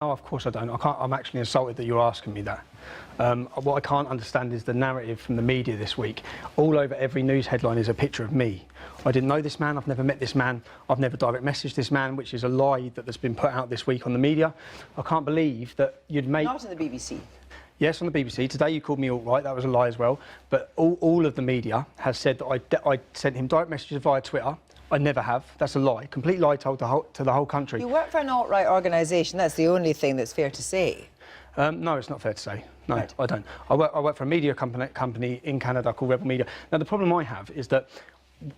No, of course I don't. I'm actually insulted that you're asking me that. What I can't understand is the narrative from the media this week. All over every news headline is a picture of me. I didn't know this man, I've never met this man, I've never direct messaged this man, which is a lie that's been put out this week on the media. I can't believe that you'd make... Not on the BBC. Yes, on the BBC. Today you called me alt-right, that was a lie as well. But all of the media has said that I sent him direct messages via Twitter. I never have. That's a lie. Complete lie told to the whole country. You work for an alt-right organisation. That's the only thing that's fair to say. No, it's not fair to say. No, right. I don't. I work for a media company in Canada called Rebel Media. Now, the problem I have is that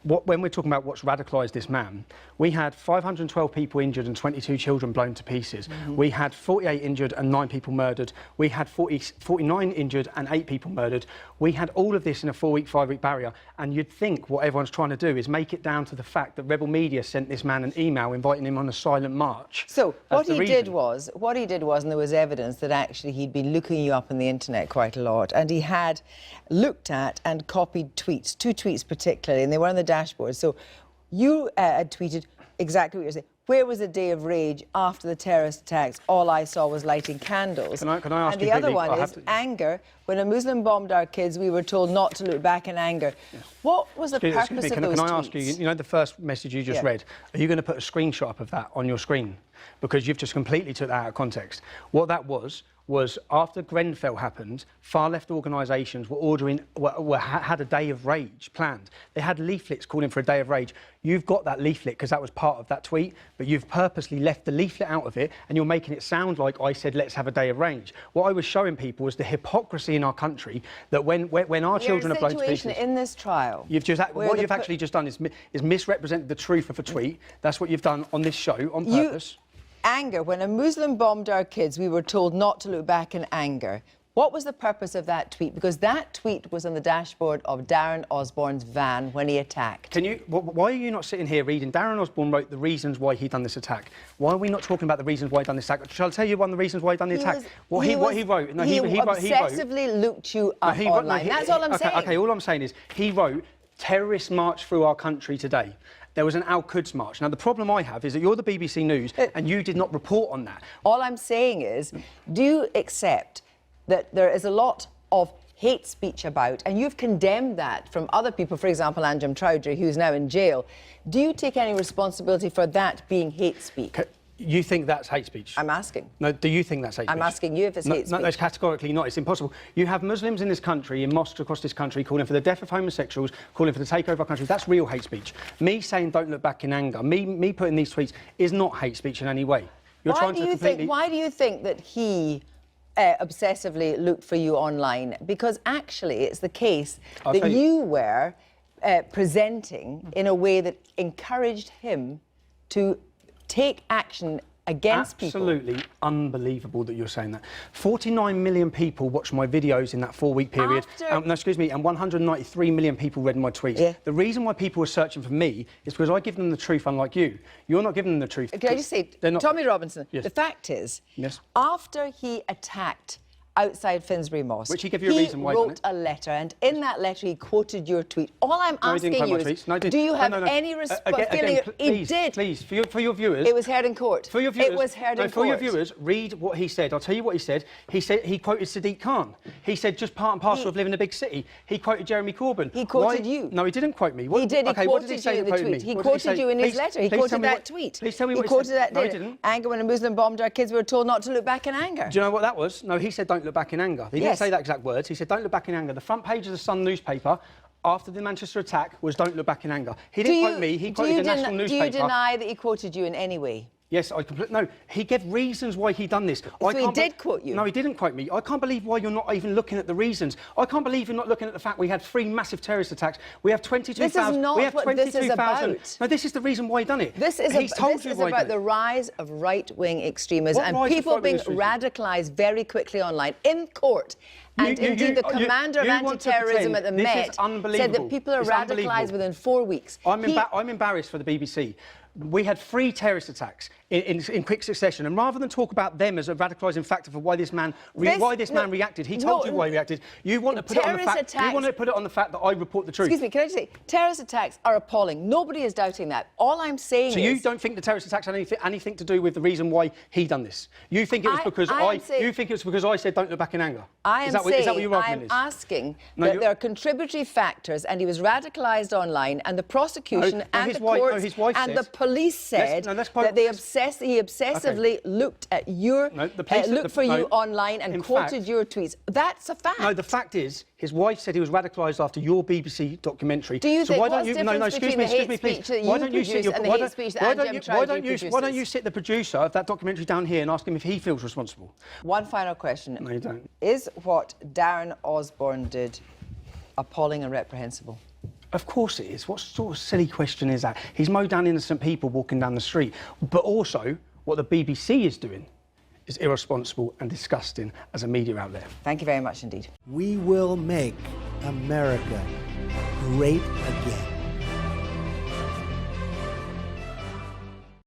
when we're talking about what's radicalised this man, we had 512 people injured and 22 children blown to pieces. Mm-hmm. We had 48 injured and 9 people murdered. We had 49 injured and 8 people murdered. We had all of this in a 4-week, 5-week barrier. And you'd think what everyone's trying to do is make it down to the fact that Rebel Media sent this man an email inviting him on a silent march. So what he did was, and there was evidence that actually he'd been looking you up on the internet quite a lot, and he had looked at and copied tweets, 2 tweets particularly, and they were on the dashboard. So you had tweeted exactly what you're saying. Where was a day of rage after the terrorist attacks? All I saw was lighting candles. Can I ask and you the other quickly, one is anger. When a Muslim bombed our kids, we were told not to look back in anger. Yes. What was the purpose of those tweets? Can I ask you, you know the first message you just read, are you going to put a screenshot up of that on your screen? Because you've just completely took that out of context. What that was after Grenfell happened, far-left organisations had a day of rage planned. They had leaflets calling for a day of rage. You've got that leaflet because that was part of that tweet, but you've purposely left the leaflet out of it, and you're making it sound like I said, let's have a day of rage. What I was showing people was the hypocrisy in our country, that when our children are blown to pieces... in this trial... What you've actually just done is misrepresented the truth of a tweet. That's what you've done on this show on purpose. Anger. When a Muslim bombed our kids, we were told not to look back in anger. What was the purpose of that tweet? Because that tweet was on the dashboard of Darren Osborne's van when he attacked. Why are you not sitting here reading? Darren Osborne wrote the reasons why he done this attack. Why are we not talking about the reasons why he done this attack? Shall I tell you one of the reasons why he done the attack? What he wrote. No, he obsessively looked you up online. That's all I'm saying. Okay, all I'm saying is he wrote, terrorists march through our country today. There was an Al-Quds march. Now, the problem I have is that you're the BBC News and you did not report on that. All I'm saying is, do you accept that there is a lot of hate speech about, and you've condemned that from other people, for example, Anjum Chowdhury, who's now in jail. Do you take any responsibility for that being hate speech? You think that's hate speech? I'm asking. No, do you think that's hate speech? I'm asking you if it's hate speech. No, that's categorically not. It's impossible. You have Muslims in this country, in mosques across this country, calling for the death of homosexuals, calling for the takeover of our country. That's real hate speech. Me saying don't look back in anger, me putting these tweets is not hate speech in any way. Why do you think that he obsessively looked for you online? Because actually it's the case that you were presenting in a way that encouraged him to take action against people. Absolutely unbelievable that you're saying that. 49 million people watched my videos in that 4-week period. No, excuse me, and 193 million people read my tweets. Yeah. The reason why people were searching for me is because I give them the truth, unlike you. You're not giving them the truth. Can I just say, Tommy Robinson, yes. The fact is, yes. After he attacked outside Finsbury Mosque, which he gave you a reason why he wrote a letter, and in that letter he quoted your tweet. All I'm asking you is, do you have any feeling? He did. Please, for your viewers. It was heard in court. For your viewers. It was heard in court. For your viewers, read what he said. I'll tell you what he said. He quoted Sadiq Khan. He said, just part and parcel of living in a big city. He quoted Jeremy Corbyn. He quoted you. No, he didn't quote me. He did. He quoted you in the tweet. He quoted you in his letter. He quoted that tweet. Please tell me what he quoted that. No, he didn't. Anger when a Muslim bombed our kids, we were told not to look back in anger. Do you know what that was? No, he said don't look back in anger. He didn't say that exact words. He said don't look back in anger. The front page of the Sun newspaper after the Manchester attack was don't look back in anger. He didn't quote me, he quoted the national newspaper. Do you deny that he quoted you in any way? Yes, no, he gave reasons why he done this. So he did quote you? No, he didn't quote me. I can't believe why you're not even looking at the reasons. I can't believe you're not looking at the fact we had 3 massive terrorist attacks. We have 22,000... This is not what this is about. No, this is the reason why he done it. This is about the rise of right-wing extremism and people being radicalised very quickly online, in court. And indeed, the commander of anti-terrorism at the Met said that people are radicalised within 4 weeks. I'm embarrassed for the BBC. We had 3 terrorist attacks. in quick succession, and rather than talk about them as a radicalising factor for why this man reacted, he told you why he reacted. You want to put it on the fact. You want to put it on the fact that I report the truth. Excuse me, can I just say, terrorist attacks are appalling. Nobody is doubting that. All I'm saying is... So you don't think the terrorist attacks had anything to do with the reason why he done this? You think it was because you think it was because I said don't look back in anger? Is that what your argument is? I'm asking that there are contributory factors, and he was radicalised online, and the prosecution and the courts and the police said that he obsessively looked at you online and quoted your tweets. That's a fact. No, the fact is, his wife said he was radicalised after your BBC documentary. Do you think why don't you? No, excuse me, please. Why don't you sit Why don't you sit the producer of that documentary down here and ask him if he feels responsible? One final question. No, you don't. Is what Darren Osborne did appalling and reprehensible? Of course it is. What sort of silly question is that? He's mowed down innocent people walking down the street. But also, what the BBC is doing is irresponsible and disgusting as a media outlet. Thank you very much indeed. We will make America great again.